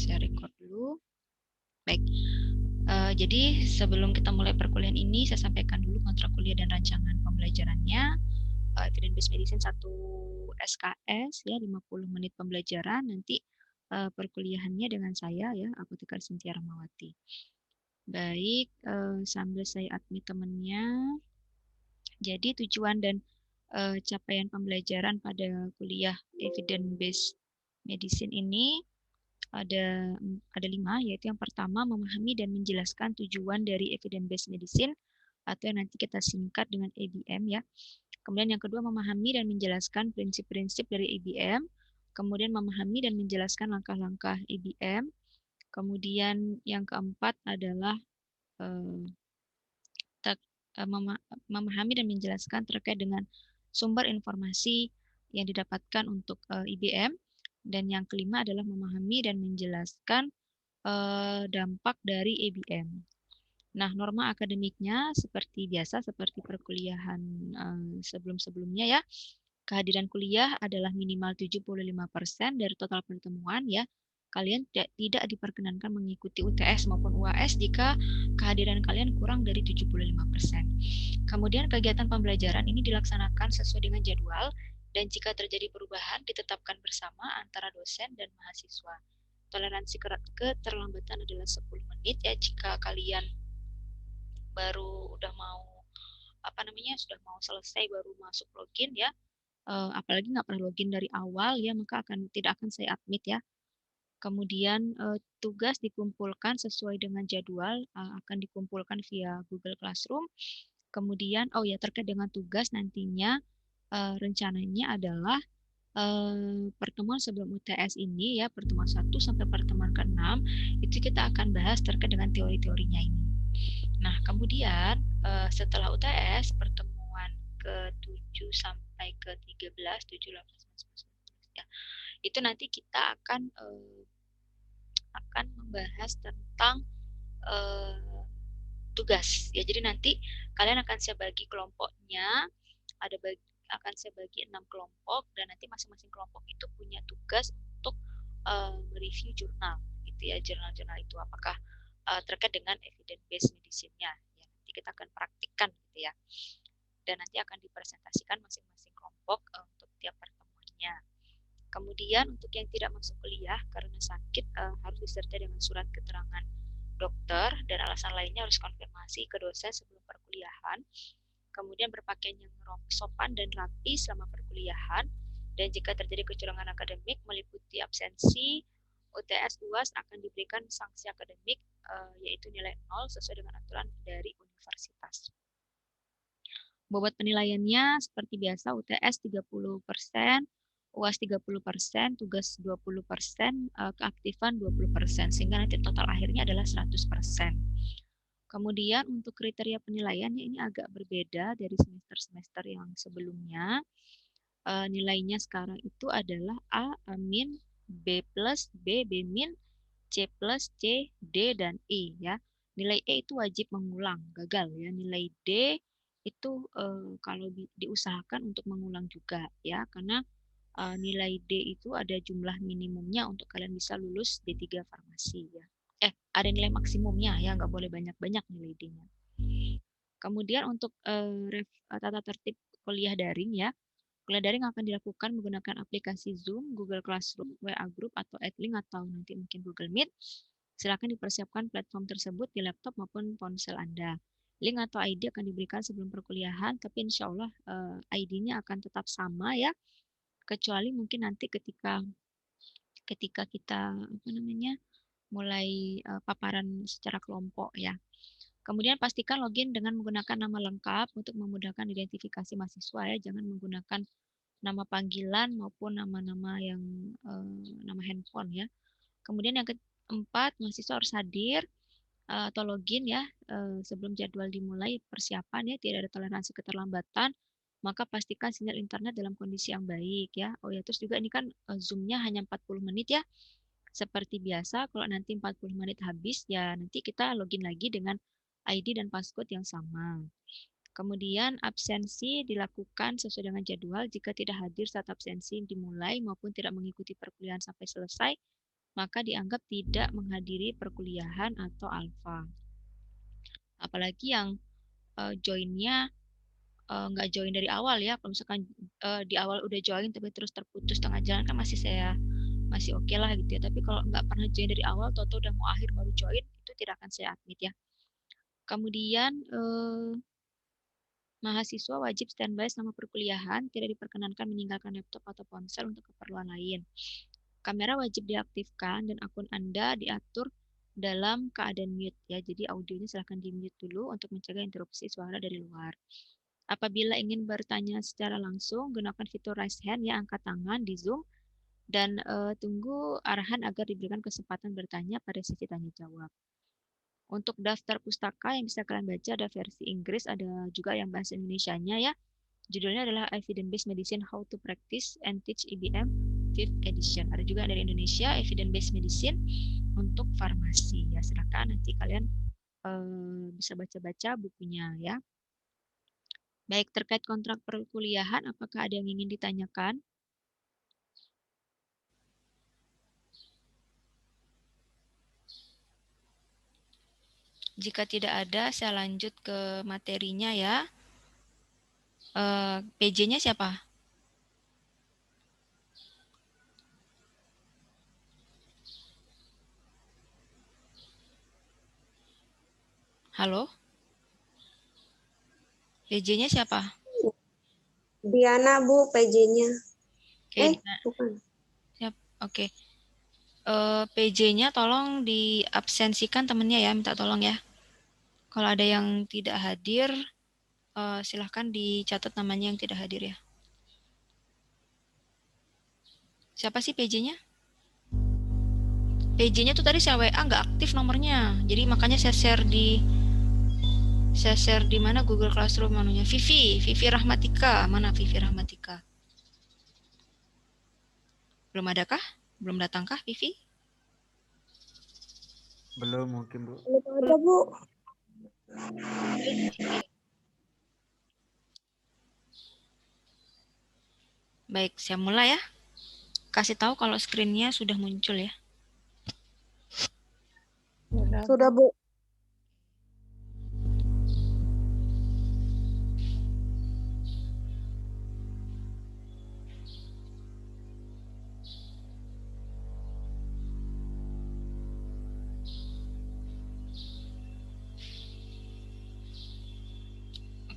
saya record dulu. Baik, jadi sebelum kita mulai perkuliahan ini, saya sampaikan dulu kontrak kuliah dan rancangan pembelajarannya. Evidence Based Medicine 1 SKS ya, 50 menit pembelajaran. Nanti perkuliahannya dengan saya ya, Apoteker Cynthia Rahmawati. Baik, sambil saya admit temannya. Jadi tujuan dan capaian pembelajaran pada kuliah Evidence Based Medicine ini ada 5, yaitu yang pertama memahami dan menjelaskan tujuan dari Evidence Based Medicine atau yang nanti kita singkat dengan EBM ya. Kemudian yang kedua memahami dan menjelaskan prinsip-prinsip dari EBM, kemudian memahami dan menjelaskan langkah-langkah EBM. Kemudian yang keempat adalah memahami dan menjelaskan terkait dengan sumber informasi yang didapatkan untuk IBM. Dan yang kelima adalah memahami dan menjelaskan dampak dari EBM. Nah, norma akademiknya seperti biasa, seperti perkuliahan sebelum-sebelumnya ya. Kehadiran kuliah adalah minimal 75% dari total pertemuan ya. Kalian tidak diperkenankan mengikuti UTS maupun UAS jika kehadiran kalian kurang dari 75%. Kemudian kegiatan pembelajaran ini dilaksanakan sesuai dengan jadwal dan jika terjadi perubahan ditetapkan bersama antara dosen dan mahasiswa. Toleransi keterlambatan adalah 10 menit ya jika kalian baru sudah mau selesai baru masuk login ya. Apalagi nggak pernah login dari awal ya, maka tidak akan saya admit ya. Kemudian tugas dikumpulkan sesuai dengan jadwal, akan dikumpulkan via Google Classroom. Kemudian, terkait dengan tugas nantinya rencananya adalah pertemuan sebelum UTS ini ya, pertemuan 1 sampai pertemuan ke-6 itu kita akan bahas terkait dengan teori-teorinya ini. Nah, kemudian setelah UTS pertemuan ke-7 sampai ke-13, 7, 8, 9, 10, 11 ya. Itu nanti kita akan membahas tentang tugas ya. Jadi nanti kalian akan saya bagi kelompoknya, akan saya bagi 6 kelompok dan nanti masing-masing kelompok itu punya tugas untuk mereview jurnal gitu ya. Jurnal-jurnal itu apakah terkait dengan evidence based medicine-nya ya. Nanti kita akan praktikkan gitu ya. Dan nanti akan dipresentasikan masing-masing kelompok untuk tiap pertemuannya. Kemudian untuk yang tidak masuk kuliah karena sakit harus disertai dengan surat keterangan dokter dan alasan lainnya harus konfirmasi ke dosen sebelum perkuliahan. Kemudian berpakaian yang sopan dan rapi selama perkuliahan. Dan jika terjadi kecurangan akademik meliputi absensi, UTS UAS akan diberikan sanksi akademik yaitu nilai 0 sesuai dengan aturan dari universitas. Bobot penilaiannya seperti biasa UTS 30%, UAS 30%, tugas 20%, keaktifan 20%, sehingga nanti total akhirnya adalah 100%. Kemudian untuk kriteria penilaiannya ini agak berbeda dari semester-semester yang sebelumnya. Nilainya sekarang itu adalah A, A-, B+, B, B-, C+, C, D, dan E ya. Nilai E itu wajib mengulang, gagal ya. Nilai D itu kalau diusahakan untuk mengulang juga ya, karena nilai D itu ada jumlah minimumnya untuk kalian bisa lulus D3 farmasi ya. Ada nilai maksimumnya ya, nggak boleh banyak-banyak nilai D-nya. Kemudian untuk tata tertib kuliah daring ya. Kuliah daring akan dilakukan menggunakan aplikasi Zoom, Google Classroom, WA Group, atau Adlink, atau nanti mungkin Google Meet. Silakan dipersiapkan platform tersebut di laptop maupun ponsel Anda. Link atau ID akan diberikan sebelum perkuliahan, tapi insya Allah ID-nya akan tetap sama ya, kecuali mungkin nanti ketika kita mulai paparan secara kelompok ya. Kemudian pastikan login dengan menggunakan nama lengkap untuk memudahkan identifikasi mahasiswa ya, jangan menggunakan nama panggilan maupun nama-nama yang nama handphone ya. Kemudian yang keempat, mahasiswa harus hadir atau login ya sebelum jadwal dimulai persiapan ya, tidak ada toleransi keterlambatan. Maka pastikan sinyal internet dalam kondisi yang baik ya. Oh ya, terus juga ini kan Zoom-nya hanya 40 menit ya. Seperti biasa, kalau nanti 40 menit habis ya nanti kita login lagi dengan ID dan passcode yang sama. Kemudian absensi dilakukan sesuai dengan jadwal. Jika tidak hadir saat absensi dimulai maupun tidak mengikuti perkuliahan sampai selesai, maka dianggap tidak menghadiri perkuliahan atau alfa. Apalagi yang joinnya nggak join dari awal ya. Kalau misalkan di awal udah join tapi terus terputus tengah jalan kan masih oke lah gitu ya. Tapi kalau nggak pernah join dari awal, atau udah mau akhir baru join, itu tidak akan saya admit ya. Kemudian mahasiswa wajib standby selama perkuliahan, tidak diperkenankan meninggalkan laptop atau ponsel untuk keperluan lain. Kamera wajib diaktifkan dan akun Anda diatur dalam keadaan mute ya. Jadi audionya silahkan di mute dulu untuk mencegah interupsi suara dari luar. Apabila ingin bertanya secara langsung, gunakan fitur raise hand ya, angkat tangan di Zoom dan tunggu arahan agar diberikan kesempatan bertanya pada sesi tanya jawab. Untuk daftar pustaka yang bisa kalian baca ada versi Inggris, ada juga yang bahasa Indonesianya ya. Judulnya adalah Evidence-Based Medicine How to Practice and Teach EBM 5th Edition. Ada juga dari Indonesia Evidence-Based Medicine untuk farmasi ya. Silakan nanti kalian bisa baca-baca bukunya ya. Baik, terkait kontrak perkuliahan, apakah ada yang ingin ditanyakan? Jika tidak ada, saya lanjut ke materinya ya. PJ-nya siapa? Halo? PJ-nya siapa? Diana, Bu, PJ-nya. Oke, Bukan. siap. Oke. PJ-nya tolong diabsensikan temennya ya, minta tolong ya. Kalau ada yang tidak hadir, silahkan dicatat namanya yang tidak hadir ya. Siapa sih PJ-nya? PJ-nya tuh tadi saya WA nggak aktif nomornya. Jadi makanya saya share di mana Google Classroom manunya. Vivi Rahmatika. Mana Vivi Rahmatika? Belum adakah? Belum datangkah Vivi? Belum mungkin, Bu. Belum ada, Bu. Baik, saya mulai ya. Kasih tahu kalau screen-nya sudah muncul ya. Sudah, Bu.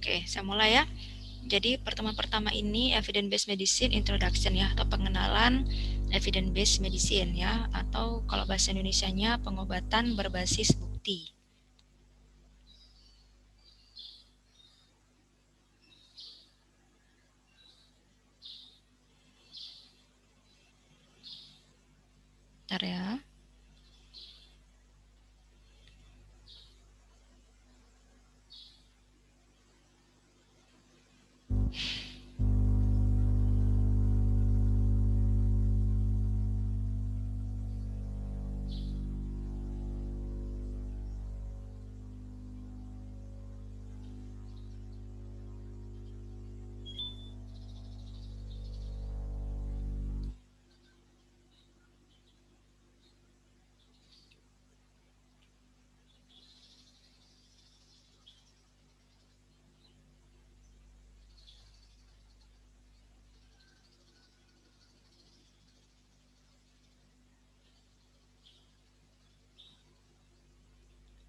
Oke, saya mulai ya. Jadi pertemuan pertama ini evidence-based medicine introduction ya, atau pengenalan evidence-based medicine ya, atau kalau bahasa Indonesianya pengobatan berbasis bukti. Bentar ya.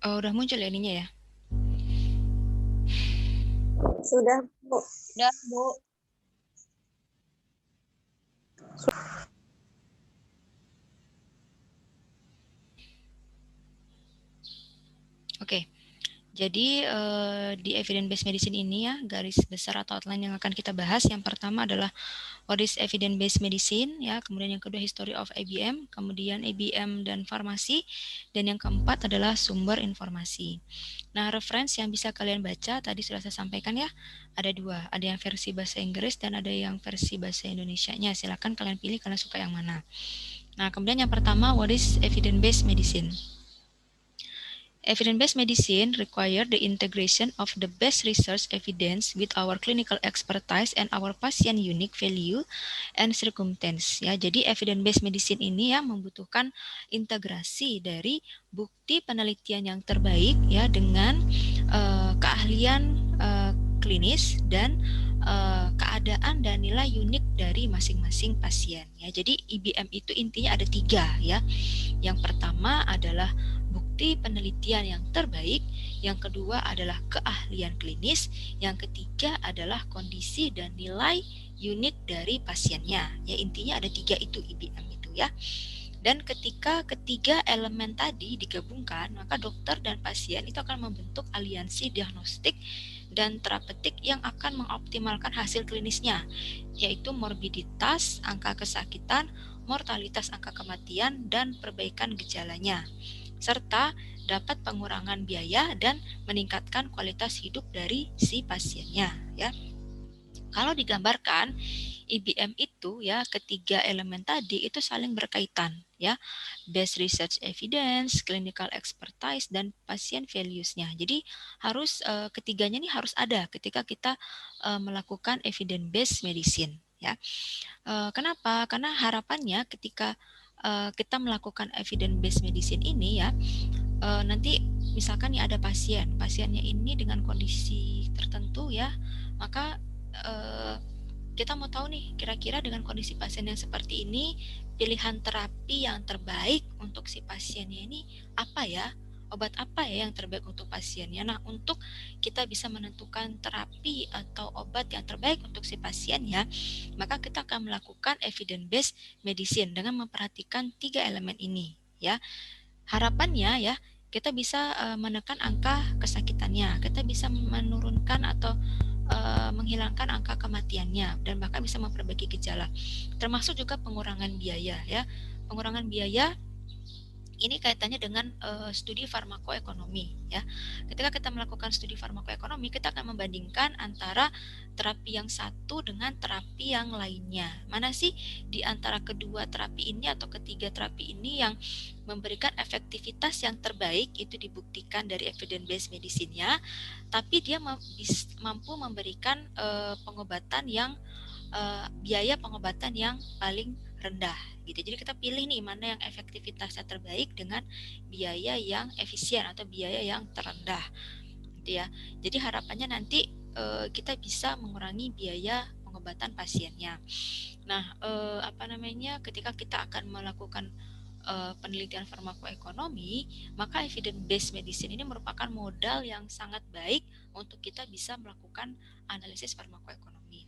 Oh, udah muncul ya ininya ya? Sudah, Bu. Sudah, Bu. Oke. Jadi di evidence-based medicine ini ya, garis besar atau outline yang akan kita bahas, yang pertama adalah what is evidence-based medicine ya, kemudian yang kedua history of IBM, kemudian IBM dan farmasi, dan yang keempat adalah sumber informasi. Nah, referensi yang bisa kalian baca tadi sudah saya sampaikan ya, ada dua, ada yang versi bahasa Inggris dan ada yang versi bahasa Indonesianya. Silakan kalian pilih kalian suka yang mana. Nah, kemudian yang pertama, what is evidence-based medicine? Evidence-based medicine require the integration of the best research evidence with our clinical expertise and our patient unique value and circumstance. Ya, jadi evidence-based medicine ini ya membutuhkan integrasi dari bukti penelitian yang terbaik ya dengan keahlian klinis dan keadaan dan nilai unik dari masing-masing pasien. Ya, jadi IBM itu intinya ada 3 ya. Yang pertama adalah bukti penelitian yang terbaik, yang kedua adalah keahlian klinis, yang ketiga adalah kondisi dan nilai unik dari pasiennya. Ya, intinya ada 3 itu IBM itu ya. Dan ketika ketiga elemen tadi digabungkan, maka dokter dan pasien itu akan membentuk aliansi diagnostik dan terapeutik yang akan mengoptimalkan hasil klinisnya, yaitu morbiditas, angka kesakitan, mortalitas angka kematian, dan perbaikan gejalanya, serta dapat pengurangan biaya dan meningkatkan kualitas hidup dari si pasiennya ya. Kalau digambarkan IBM itu ya ketiga elemen tadi itu saling berkaitan ya. Best research evidence, clinical expertise dan patient values-nya. Jadi harus ketiganya ini harus ada ketika kita melakukan evidence based medicine ya. Kenapa? Karena harapannya ketika kita melakukan evidence based medicine ini ya nanti misalkan nih ada pasiennya ini dengan kondisi tertentu ya, maka kita mau tahu nih kira-kira dengan kondisi pasien yang seperti ini pilihan terapi yang terbaik untuk si pasiennya ini apa ya? Obat apa ya yang terbaik untuk pasiennya? Nah, untuk kita bisa menentukan terapi atau obat yang terbaik untuk si pasien ya, maka kita akan melakukan evidence based medicine dengan memperhatikan 3 elemen ini ya. Harapannya ya, kita bisa menekan angka kesakitannya, kita bisa menurunkan atau menghilangkan angka kematiannya dan bahkan bisa memperbaiki gejala. Termasuk juga pengurangan biaya ya. Pengurangan biaya ini kaitannya dengan studi farmakoekonomi ya. Ketika kita melakukan studi farmakoekonomi, kita akan membandingkan antara terapi yang satu dengan terapi yang lainnya. Mana sih di antara kedua terapi ini atau ketiga terapi ini yang memberikan efektivitas yang terbaik, itu dibuktikan dari evidence based medicine-nya, tapi dia mampu memberikan pengobatan yang biaya pengobatan yang paling rendah gitu. Jadi kita pilih nih mana yang efektivitasnya terbaik dengan biaya yang efisien atau biaya yang terendah gitu ya. Jadi harapannya nanti kita bisa mengurangi biaya pengobatan pasiennya. Nah, ketika kita akan melakukan penelitian farmakoekonomi, maka evidence based medicine ini merupakan modal yang sangat baik untuk kita bisa melakukan analisis farmakoekonomi.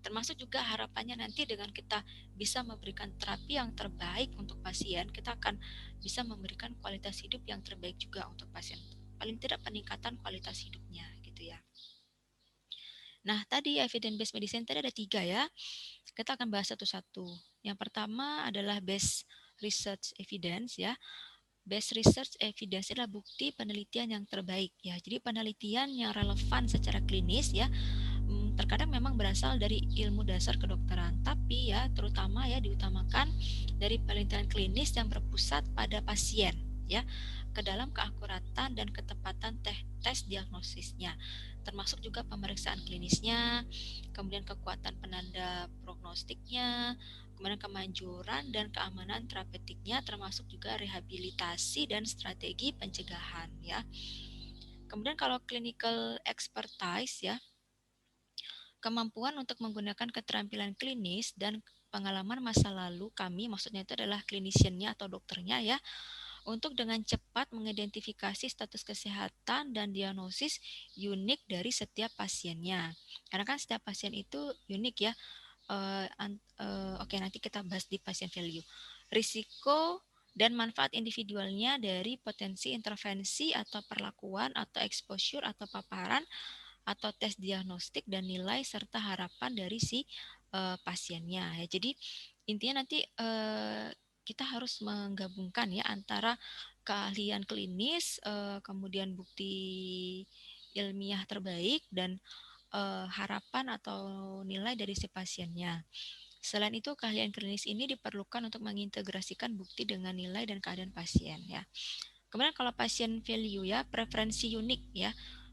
Termasuk juga harapannya nanti dengan kita bisa memberikan terapi yang terbaik untuk pasien, kita akan bisa memberikan kualitas hidup yang terbaik juga untuk pasien. Paling tidak peningkatan kualitas hidupnya gitu ya. Nah, tadi evidence based medicine tadi ada 3 ya. Kita akan bahas satu-satu. Yang pertama adalah base research evidence ya. Base research evidence adalah bukti penelitian yang terbaik ya. Jadi penelitian yang relevan secara klinis ya. Terkadang memang berasal dari ilmu dasar kedokteran, tapi ya terutama ya diutamakan dari penelitian klinis yang berpusat pada pasien ya, ke dalam keakuratan dan ketepatan tes diagnosisnya, termasuk juga pemeriksaan klinisnya, kemudian kekuatan penanda prognostiknya, kemudian kemanjuran dan keamanan terapeutiknya, termasuk juga rehabilitasi dan strategi pencegahan ya. Kemudian kalau clinical expertise ya, kemampuan untuk menggunakan keterampilan klinis dan pengalaman masa lalu kami, maksudnya itu adalah clinician-nya atau dokternya ya, untuk dengan cepat mengidentifikasi status kesehatan dan diagnosis unik dari setiap pasiennya. Karena kan setiap pasien itu unik ya. Oke, nanti kita bahas di patient value. Risiko dan manfaat individualnya dari potensi intervensi atau perlakuan atau exposure atau paparan atau tes diagnostik dan nilai serta harapan dari si pasiennya ya. Jadi intinya nanti kita harus menggabungkan ya antara keahlian klinis, kemudian bukti ilmiah terbaik dan harapan atau nilai dari si pasiennya. Selain itu, keahlian klinis ini diperlukan untuk mengintegrasikan bukti dengan nilai dan keadaan pasien ya. Kemudian kalau pasien value ya, preferensi unik ya,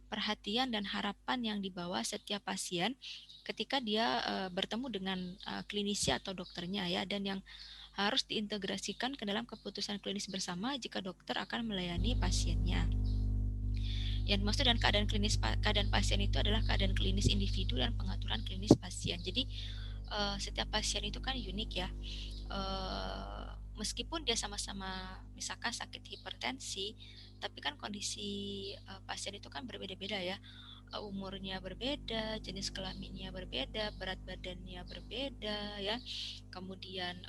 perhatian dan harapan yang dibawa setiap pasien ketika dia bertemu dengan klinisi atau dokternya ya, dan yang harus diintegrasikan ke dalam keputusan klinis bersama jika dokter akan melayani pasiennya. Yang dimaksud dengan keadaan pasien itu adalah keadaan klinis individu dan pengaturan klinis pasien. Jadi setiap pasien itu kan unik ya. Meskipun dia sama-sama misalkan sakit hipertensi, tapi kan kondisi pasien itu kan berbeda-beda ya. Umurnya berbeda, jenis kelaminnya berbeda, berat badannya berbeda ya. Kemudian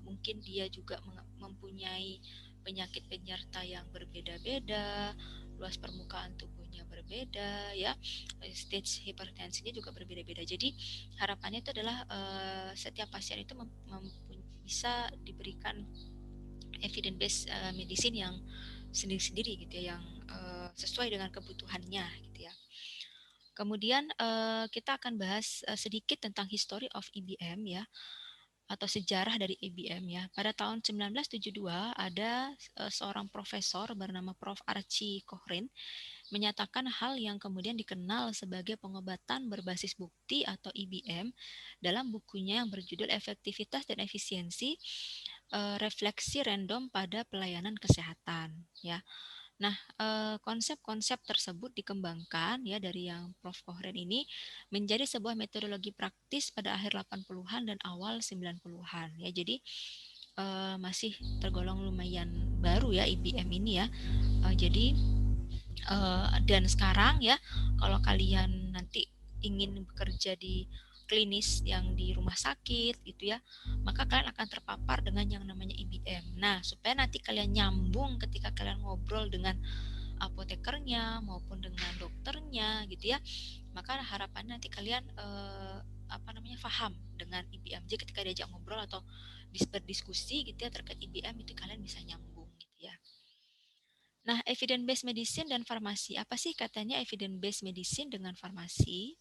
mungkin dia juga mempunyai penyakit penyerta yang berbeda-beda, luas permukaan tubuhnya berbeda ya, stage hipertensinya juga berbeda-beda. Jadi harapannya itu adalah setiap pasien itu bisa diberikan evidence based medicine yang sendiri-sendiri gitu ya, yang sesuai dengan kebutuhannya gitu ya. Kemudian kita akan bahas sedikit tentang history of EBM ya, atau sejarah dari EBM ya. Pada tahun 1972 ada seorang profesor bernama Prof. Archie Cochran menyatakan hal yang kemudian dikenal sebagai pengobatan berbasis bukti atau EBM dalam bukunya yang berjudul Efektivitas dan Efisiensi Refleksi Random pada Pelayanan Kesehatan ya. Nah, konsep-konsep tersebut dikembangkan ya dari yang Prof. Cochran ini menjadi sebuah metodologi praktis pada akhir 80-an dan awal 90-an ya. Jadi masih tergolong lumayan baru ya IBM ini ya. Jadi dan sekarang ya, kalau kalian nanti ingin bekerja di klinis yang di rumah sakit gitu ya, maka kalian akan terpapar dengan yang namanya IBM. Nah, supaya nanti kalian nyambung ketika kalian ngobrol dengan apotekernya maupun dengan dokternya gitu ya, maka harapannya nanti kalian paham dengan IBM. Jadi ketika diajak ngobrol atau berdiskusi gitu ya terkait IBM, itu kalian bisa nyambung gitu ya. Nah, evidence based medicine dan farmasi. Apa sih katanya evidence based medicine dengan farmasi?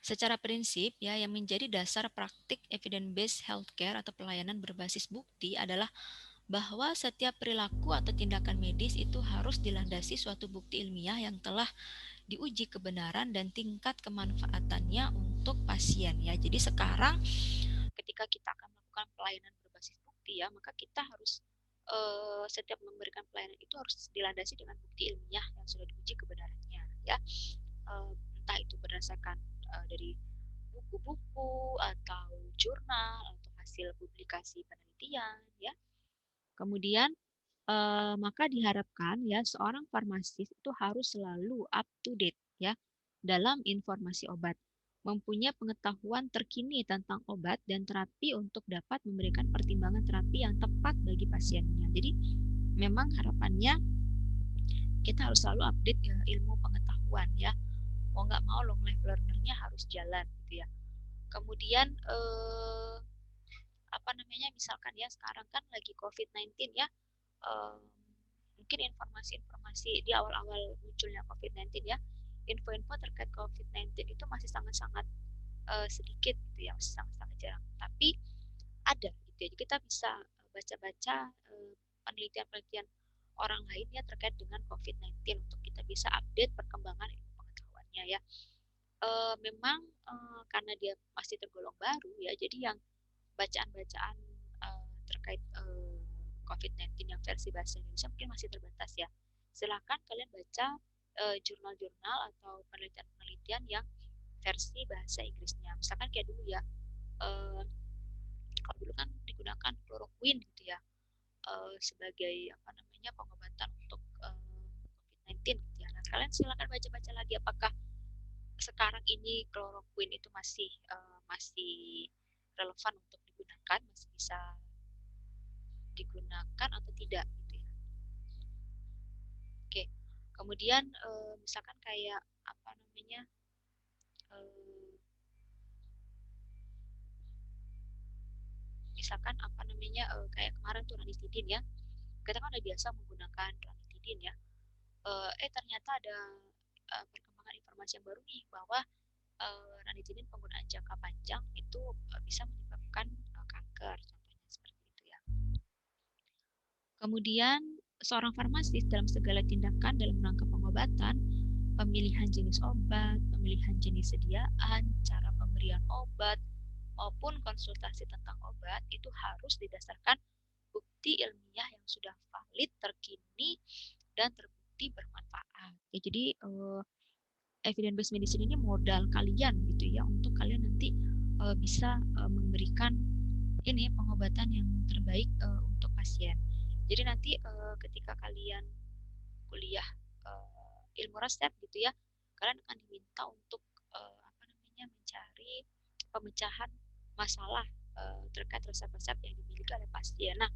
Secara prinsip ya, yang menjadi dasar praktik evidence based healthcare atau pelayanan berbasis bukti adalah bahwa setiap perilaku atau tindakan medis itu harus dilandasi suatu bukti ilmiah yang telah diuji kebenaran dan tingkat kemanfaatannya untuk pasien ya. Jadi sekarang ketika kita akan melakukan pelayanan berbasis bukti ya, maka kita harus setiap memberikan pelayanan itu harus dilandasi dengan bukti ilmiah yang sudah diuji kebenarannya ya. Entah itu berdasarkan dari buku-buku atau jurnal atau hasil publikasi penelitian ya. Kemudian maka diharapkan ya seorang farmasis itu harus selalu up to date ya dalam informasi obat, mempunyai pengetahuan terkini tentang obat dan terapi untuk dapat memberikan pertimbangan terapi yang tepat bagi pasiennya. Jadi memang harapannya kita harus selalu update ilmu pengetahuan ya. Mau nggak mau long life learnernya harus jalan gitu ya. Kemudian misalkan ya sekarang kan lagi COVID-19 ya, mungkin informasi-informasi di awal-awal munculnya COVID-19 ya, info-info terkait COVID-19 itu masih sangat-sangat sedikit gitu ya, masih sangat-sangat jarang. Tapi ada gitu ya. Jadi kita bisa baca-baca penelitian-penelitian orang lain ya terkait dengan COVID-19 untuk kita bisa update perkembangan ilmu pengetahuannya ya. Memang karena dia masih tergolong baru ya, jadi yang bacaan-bacaan terkait COVID-19 yang versi bahasa Indonesia mungkin masih terbatas ya. Silakan kalian baca jurnal-jurnal atau penelitian-penelitian yang versi bahasa Inggrisnya. Misalkan kayak dulu ya, kalau dulu kan digunakan chloroquine gitu ya sebagai pengobatan untuk COVID-19 gitu ya. Nah, kalian silakan baca-baca lagi apakah sekarang ini chloroquine itu masih relevan untuk digunakan, masih bisa digunakan atau tidak gitu ya. Oke, kemudian misalkan kayak kayak kemarin tuh ranitidin ya, kita kan udah biasa menggunakan ranitidin ya, ternyata ada perkembangan informasi yang baru nih bahwa ranitidin penggunaan jangka panjang itu bisa menyebabkan kanker Kemudian seorang farmasis dalam segala tindakan dalam rangka pengobatan, pemilihan jenis obat, pemilihan jenis sediaan, cara pemberian obat, maupun konsultasi tentang obat itu harus didasarkan bukti ilmiah yang sudah valid, terkini, dan terbukti bermanfaat. Ya, jadi evidence based medicine ini modal kalian gitu ya untuk kalian nanti bisa memberikan ini pengobatan yang terbaik untuk pasien. Jadi nanti ketika kalian kuliah ilmu resep gitu ya, kalian akan diminta untuk apa namanya mencari pemecahan masalah terkait resep-resep yang dimiliki oleh pasien. Nah,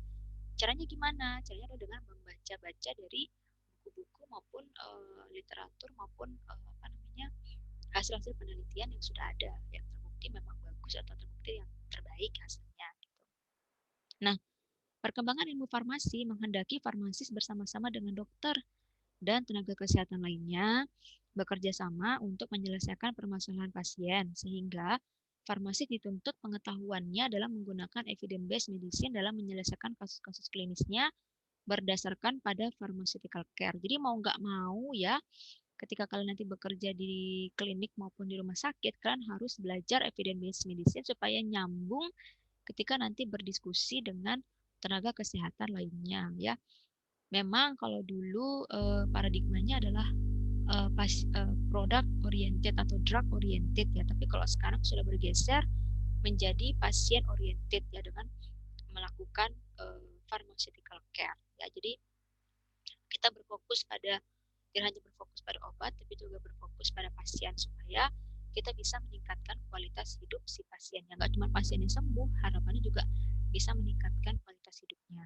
caranya gimana? Caranya adalah dengan membaca-baca dari buku-buku maupun literatur maupun apa namanya hasil-hasil penelitian yang sudah ada yang terbukti memang bagus atau terbukti yang terbaik hasilnya. Gitu. Nah, perkembangan ilmu farmasi menghendaki farmasis bersama-sama dengan dokter dan tenaga kesehatan lainnya bekerja sama untuk menyelesaikan permasalahan pasien, sehingga farmasis dituntut pengetahuannya dalam menggunakan evidence-based medicine dalam menyelesaikan kasus-kasus klinisnya berdasarkan pada pharmaceutical care. Jadi mau nggak mau ya, ketika kalian nanti bekerja di klinik maupun di rumah sakit, kalian harus belajar evidence-based medicine supaya nyambung ketika nanti berdiskusi dengan tenaga kesehatan lainnya ya. Memang kalau dulu paradigmanya adalah produk oriented atau drug oriented ya, tapi kalau sekarang sudah bergeser menjadi pasien oriented ya dengan melakukan pharmaceutical care ya. Jadi kita berfokus pada tidak hanya berfokus pada obat tapi juga berfokus pada pasien supaya kita bisa meningkatkan kualitas hidup si pasiennya. Nggak cuma pasien yang sembuh, harapannya juga bisa meningkatkan kualitas hidupnya.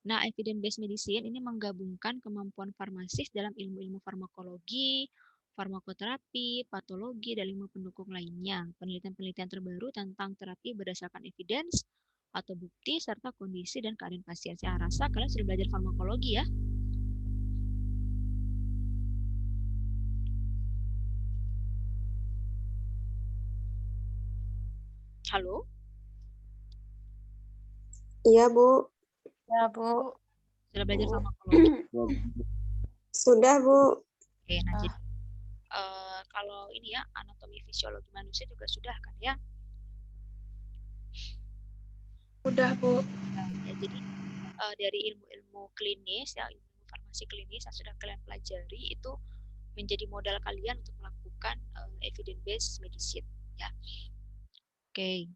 Nah, evidence-based medicine ini menggabungkan kemampuan farmasis dalam ilmu-ilmu farmakologi, farmakoterapi, patologi, dan ilmu pendukung lainnya. Penelitian-penelitian terbaru tentang terapi berdasarkan evidence atau bukti serta kondisi dan keadaan pasien. Saya rasa kalian sudah belajar farmakologi ya. Halo? Iya, Bu. Ya, Bu. Sudah belajar farmakologi? Sudah, Bu. Oke, nah jadi kalau ini ya, anatomi fisiologi manusia juga sudah kan ya? Udah, Bu. Nah, ya, jadi dari ilmu-ilmu klinis ya, ilmu farmasi klinis yang sudah kalian pelajari itu menjadi modal kalian untuk melakukan evidence based medicine ya. Oke.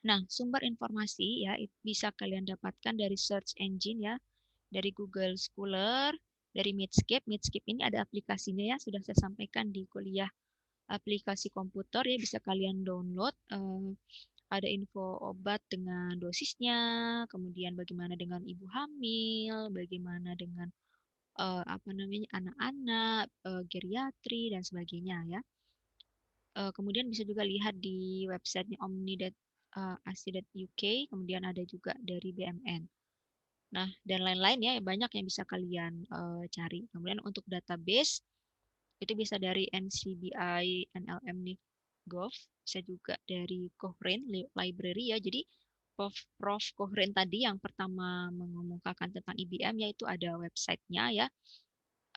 Nah, sumber informasi ya bisa kalian dapatkan dari search engine ya, dari Google Scholar, dari Medscape. Medscape ini ada aplikasinya ya, sudah saya sampaikan di kuliah aplikasi komputer ya, bisa kalian download. Ada info obat dengan dosisnya, kemudian bagaimana dengan ibu hamil, bagaimana dengan apa namanya anak-anak, geriatri dan sebagainya ya. Kemudian bisa juga lihat di websitenya omni.ac.uk, kemudian ada juga dari BMN. Nah, dan lain-lain ya, banyak yang bisa kalian cari. Kemudian untuk database, itu bisa dari NCBI, NLM.gov, bisa juga dari Cochrane Library ya. Jadi Prof. Cochrane tadi yang pertama mengumumkakan tentang IBM, yaitu ada websitenya ya,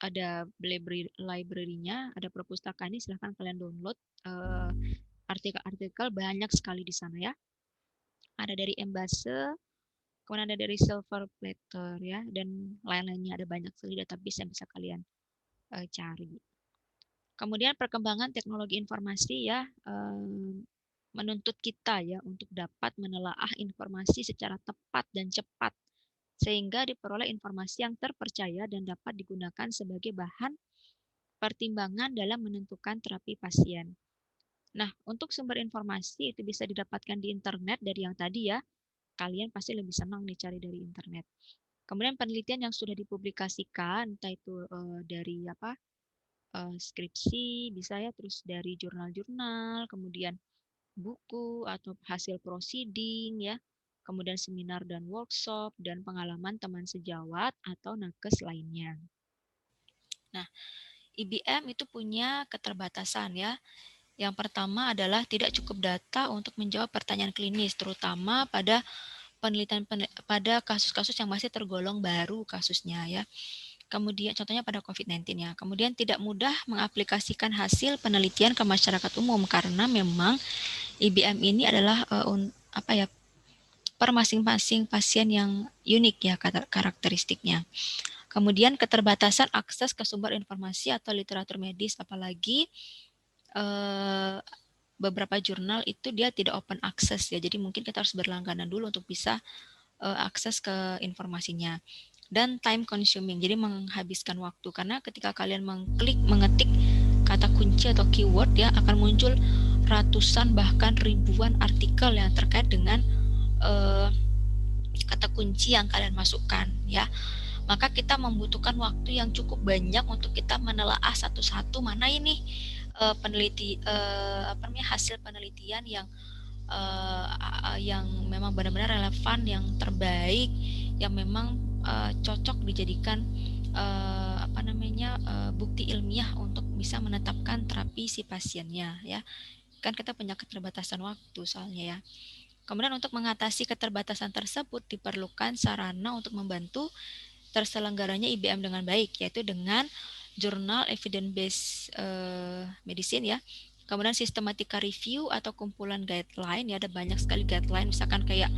ada library-nya, ada perpustakaan ini, silahkan kalian download artikel-artikel banyak sekali di sana ya. Ada dari Embase, kemudian ada dari Silver Platter ya, dan lain-lainnya, ada banyak sekali database yang bisa kalian cari. Kemudian perkembangan teknologi informasi ya menuntut kita ya untuk dapat menelaah informasi secara tepat dan cepat sehingga diperoleh informasi yang terpercaya dan dapat digunakan sebagai bahan pertimbangan dalam menentukan terapi pasien. Nah, untuk sumber informasi itu bisa didapatkan di internet dari yang tadi ya. Kalian pasti lebih senang nih cari dari internet. Kemudian penelitian yang sudah dipublikasikan, entah itu dari apa skripsi, bisa ya, terus dari jurnal-jurnal, kemudian buku atau hasil proceeding ya, kemudian seminar dan workshop, dan pengalaman teman sejawat atau nakes lainnya. Nah, IBM itu punya keterbatasan ya. Yang pertama adalah tidak cukup data untuk menjawab pertanyaan klinis, terutama pada penelitian pada kasus-kasus yang masih tergolong baru kasusnya ya. Kemudian contohnya pada COVID-19 ya. Kemudian tidak mudah mengaplikasikan hasil penelitian ke masyarakat umum karena memang IBM ini adalah per masing-masing pasien yang unik ya karakteristiknya. Kemudian keterbatasan akses ke sumber informasi atau literatur medis, apalagi beberapa jurnal itu dia tidak open access ya. Jadi mungkin kita harus berlangganan dulu untuk bisa akses ke informasinya. Dan time consuming, jadi menghabiskan waktu karena ketika kalian mengetik kata kunci atau keyword ya akan muncul ratusan bahkan ribuan artikel yang terkait dengan kata kunci yang kalian masukkan ya. Maka kita membutuhkan waktu yang cukup banyak untuk kita menelaah satu-satu mana ini hasil penelitian yang memang benar-benar relevan, yang terbaik, yang memang cocok dijadikan bukti ilmiah untuk bisa menetapkan terapi si pasiennya ya. Kan kita punya keterbatasan waktu soalnya ya. Kemudian untuk mengatasi keterbatasan tersebut diperlukan sarana untuk membantu terselenggaranya IBM dengan baik, yaitu dengan jurnal evidence-based medicine ya. Kemudian sistematika review atau kumpulan guideline ya, ada banyak sekali guideline, misalkan kayak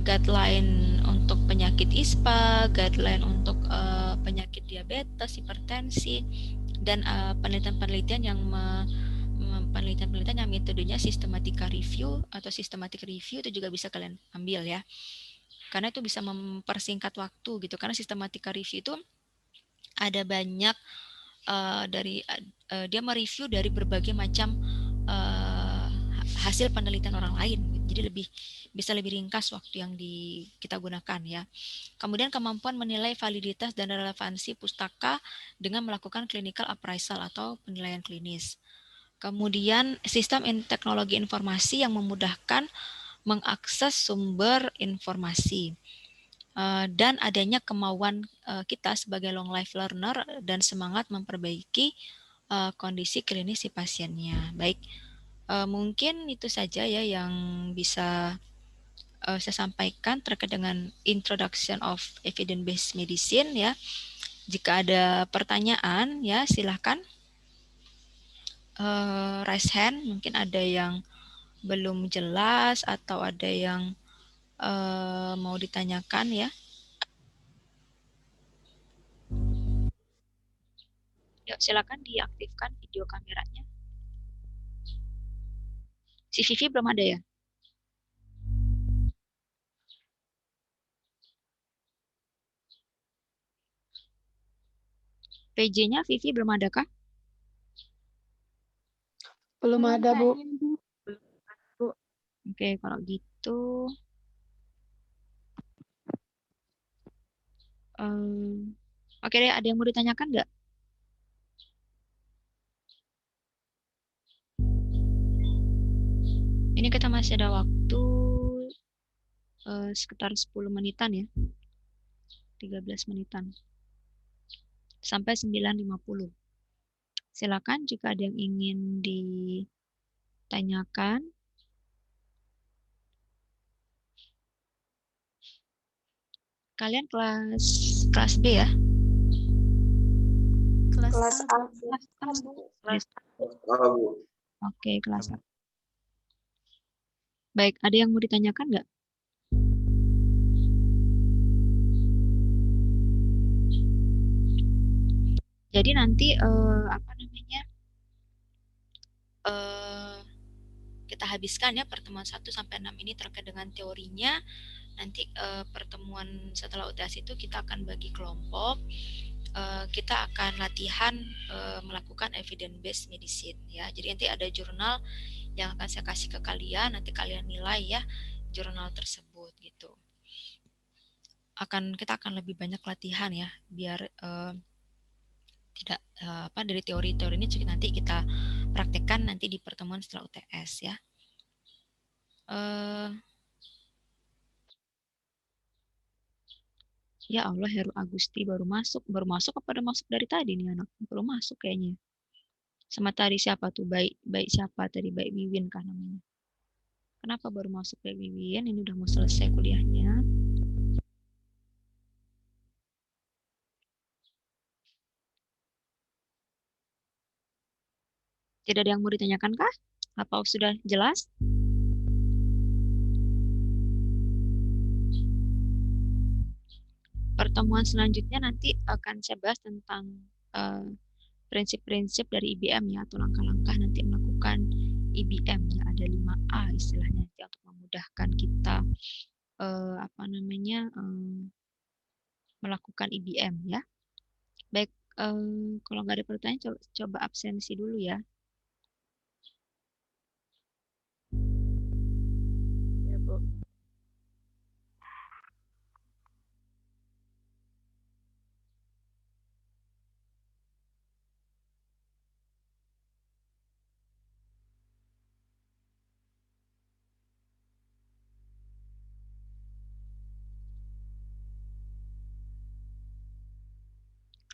guideline untuk penyakit ISPA, guideline untuk penyakit diabetes, hipertensi, dan penelitian-penelitian yang metodenya sistematika review atau systematic review itu juga bisa kalian ambil ya. Karena itu bisa mempersingkat waktu gitu. Karena sistematika review itu ada banyak dia mereview dari berbagai macam hasil penelitian orang lain. Jadi bisa lebih ringkas waktu yang kita gunakan ya. Kemudian kemampuan menilai validitas dan relevansi pustaka dengan melakukan clinical appraisal atau penilaian klinis. Kemudian sistem teknologi informasi yang memudahkan mengakses sumber informasi. Dan adanya kemauan kita sebagai long life learner dan semangat memperbaiki kondisi klinis si pasiennya. Baik, mungkin itu saja ya yang bisa saya sampaikan terkait dengan introduction of evidence-based medicine ya. Jika ada pertanyaan ya silahkan raise hand, mungkin ada yang belum jelas atau ada yang mau ditanyakan ya. Yuk silakan diaktifkan video kameranya. Si Vivi belum ada ya? PJ-nya Vivi belum ada kah? Belum ada, Bu. Oke, kalau gitu oke deh, ada yang mau ditanyakan nggak? Ini kita masih ada waktu sekitar 10 menitan ya. 13 menitan. Sampai 9.50. Silakan jika ada yang ingin ditanyakan. Kalian kelas B ya? Kelas A. Oke, kelas A. Baik, ada yang mau ditanyakan nggak? Jadi nanti kita habiskan ya pertemuan 1 sampai 6 ini terkait dengan teorinya. Nanti pertemuan setelah UTS itu kita akan bagi kelompok. Kita akan latihan melakukan evidence-based medicine ya. Jadi nanti ada jurnal yang akan saya kasih ke kalian, nanti kalian nilai ya jurnal tersebut gitu. Kita akan lebih banyak latihan ya, biar tidak dari teori-teori ini nanti kita praktekkan nanti di pertemuan setelah UTS ya. Ya Allah, Heru Agusti baru masuk apa udah masuk dari tadi nih anak? Baru masuk kayaknya. Sama tadi siapa tuh? Baik siapa tadi? Baik Wiwin kah namanya? Kenapa baru masuk Mbak Wiwin? Ini udah mau selesai kuliahnya. Tidak ada yang mau ditanyakan kah? Apa sudah jelas? Pertemuan selanjutnya nanti akan saya bahas tentang prinsip-prinsip dari IBM ya, atau langkah-langkah nanti melakukan IBM ya. Ada 5A istilahnya nanti untuk memudahkan kita melakukan IBM ya. Baik, kalau nggak ada pertanyaan coba absensi dulu ya. Ya, Bu.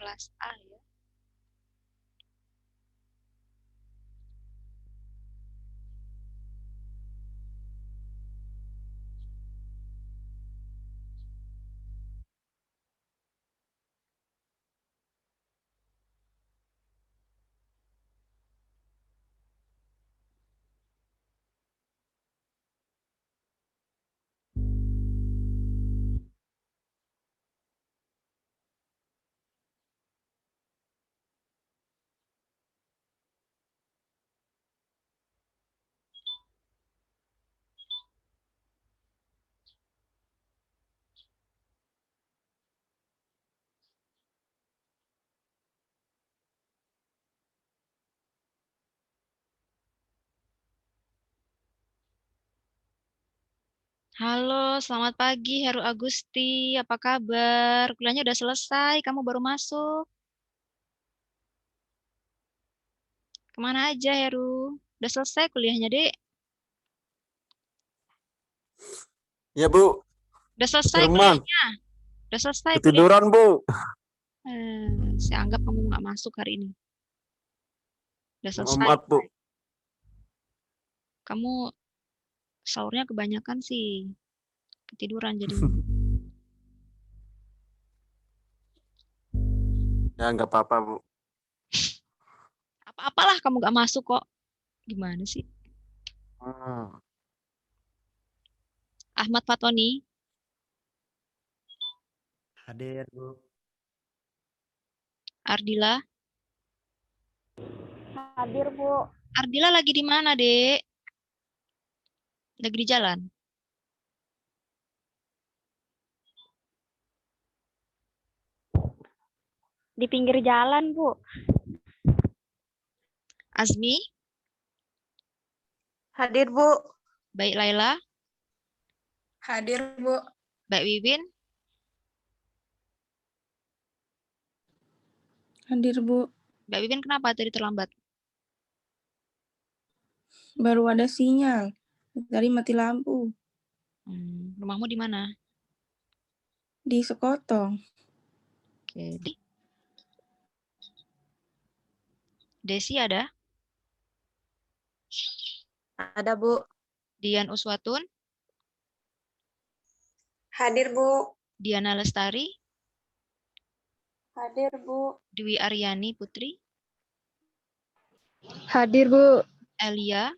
Kelas A ya. Halo, selamat pagi Heru Agusti. Apa kabar? Kuliahnya udah selesai, kamu baru masuk. Kemana aja Heru? Udah selesai kuliahnya, Dek? Ya, Bu. Udah selesai Firman. kuliahnya? Udah selesai kuliah? Ketiduran, Bu. Saya anggap kamu nggak masuk hari ini. Udah selesai. Maaf, Bu. Kamu sahurnya kebanyakan sih. Ketiduran jadi. Ya, nggak apa-apa, Bu. Apa-apalah kamu nggak masuk kok. Gimana sih? Ahmad Fatoni, Hadir, Bu. Ardila. Hadir, Bu. Ardila lagi di mana, Dek? Lagi di jalan. Di pinggir jalan, Bu. Azmi, Hadir, Bu. Baik Laila, Hadir, Bu. Mbak Wiwin, Hadir, Bu. Mbak Wiwin kenapa tadi terlambat? Baru ada sinyal. Tadi mati lampu. Rumahmu di mana? Di Sekotong. Oke, Desi ada? Ada, Bu. Dian Uswatun, Hadir, Bu. Diana Lestari, Hadir, Bu. Dwi Aryani Putri, Hadir, Bu. Elia,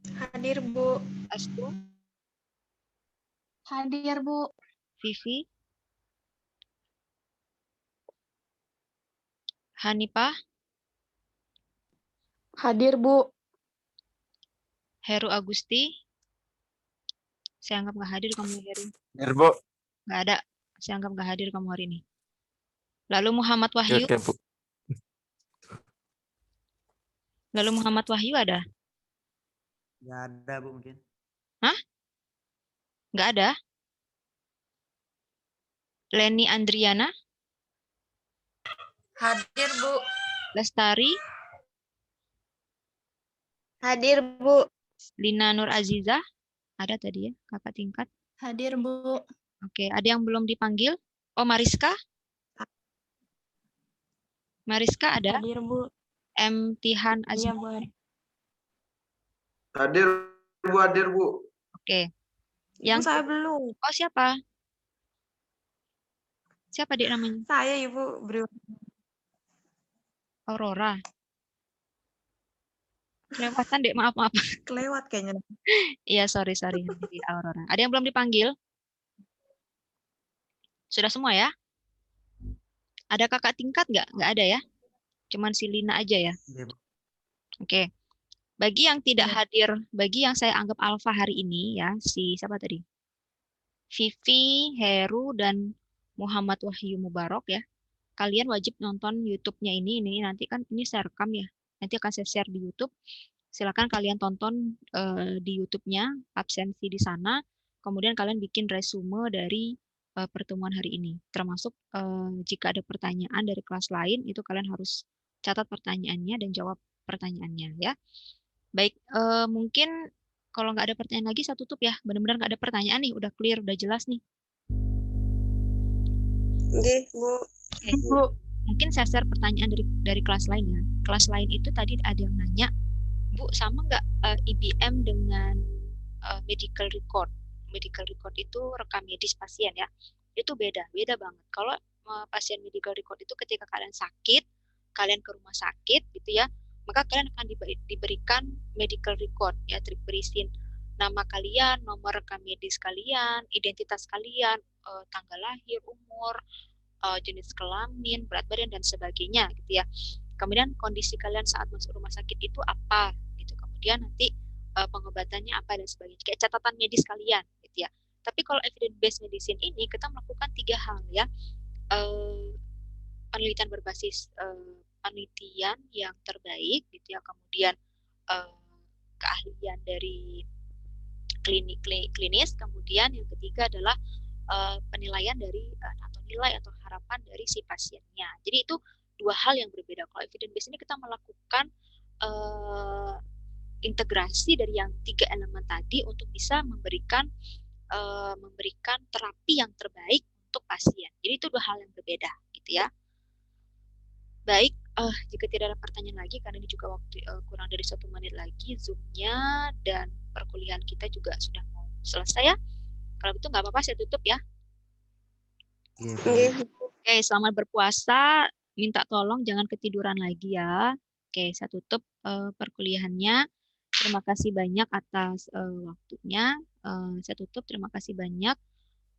Hadir, Bu. Astu, Hadir, Bu. Vivi, Hanifah, Hadir, Bu. Heru Agusti. Saya anggap nggak hadir kamu, Heru. Hadir, Bu. Nggak ada. Saya anggap nggak hadir kamu hari ini. Lalu Muhammad Wahyu. Oke, Bu. Lalu Muhammad Wahyu ada? Nggak ada, Bu, mungkin. Hah? Nggak ada? Leni Andriana, Hadir, Bu. Lestari, Hadir, Bu. Lina Nur Aziza. Ada tadi ya, kakak tingkat. Hadir, Bu. Oke, ada yang belum dipanggil? Oh, Mariska? Mariska ada? Hadir, Bu. M. Tihan Iya, Azmi. Bu. Hadir, hadir, Bu. Oke. Ibu Yang saya belum. oh siapa? Siapa Dek namanya? Saya Ibu beri Aurora. Kelewatan Dek, maaf. kelewat kayaknya. Iya, sorry. Jadi Aurora. Ada yang belum dipanggil? Sudah semua ya? Ada kakak tingkat nggak? Nggak ada ya? Cuman si Lina aja ya? Iya, Bu. Oke. Bagi yang tidak Iya. hadir, bagi yang saya anggap alfa hari ini ya, si siapa tadi? Vivi, Heru, dan Muhammad Wahyu Mubarok ya. Kalian wajib nonton YouTube-nya ini nanti kan ini saya rekam ya. Nanti akan saya share di YouTube. Silakan kalian tonton di YouTube-nya, absensi di sana. Kemudian kalian bikin resume dari pertemuan hari ini. Termasuk jika ada pertanyaan dari kelas lain, itu kalian harus catat pertanyaannya dan jawab pertanyaannya ya. Baik, mungkin kalau nggak ada pertanyaan lagi, saya tutup ya. Benar-benar nggak ada pertanyaan nih, udah clear, udah jelas nih. Nggih, Bu. Oke. Mungkin saya share pertanyaan dari kelas lain ya. Kelas lain itu tadi ada yang nanya, Bu, sama nggak IBM dengan medical record? Medical record itu rekam medis pasien ya. Itu beda banget. Kalau pasien medical record itu ketika kalian sakit, kalian ke rumah sakit gitu ya, maka kalian akan diberikan medical record ya, berisiin nama kalian, nomor rekam medis kalian, identitas kalian, tanggal lahir, umur, jenis kelamin, berat badan dan sebagainya gitu ya. Kemudian kondisi kalian saat masuk rumah sakit itu apa gitu. Kemudian nanti pengobatannya apa dan sebagainya. Kayak catatan medis kalian gitu ya. Tapi kalau evidence based medicine ini kita melakukan 3 hal ya. Penelitian berbasis penelitian yang terbaik gitu ya. Kemudian keahlian dari klinis. Kemudian yang ketiga adalah penilaian dari atau nilai atau harapan dari si pasiennya. Jadi itu 2 hal yang berbeda. Kalau evidence based ini kita melakukan integrasi dari yang 3 elemen tadi untuk bisa memberikan terapi yang terbaik untuk pasien. Jadi itu 2 hal yang berbeda, gitu ya. Baik, jika tidak ada pertanyaan lagi, karena ini juga waktu kurang dari 1 menit lagi Zoom-nya dan perkuliahan kita juga sudah mau selesai ya. Kalau gitu nggak apa-apa, saya tutup ya. Iya, Bu. Nggih. Oke, selamat berpuasa. Minta tolong jangan ketiduran lagi ya. Oke, saya tutup perkuliahannya. Terima kasih banyak atas waktunya. Saya tutup. Terima kasih banyak.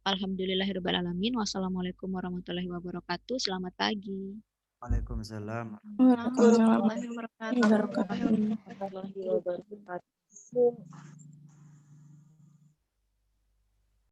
Alhamdulillahirrahmanirrahim. Wassalamualaikum warahmatullahi wabarakatuh. Selamat pagi. Waalaikumsalam. Waalaikumsalam Warahmatullahi wabarakatuh. warahmatullahi wabarakatuh. warahmatullahi wabarakatuh.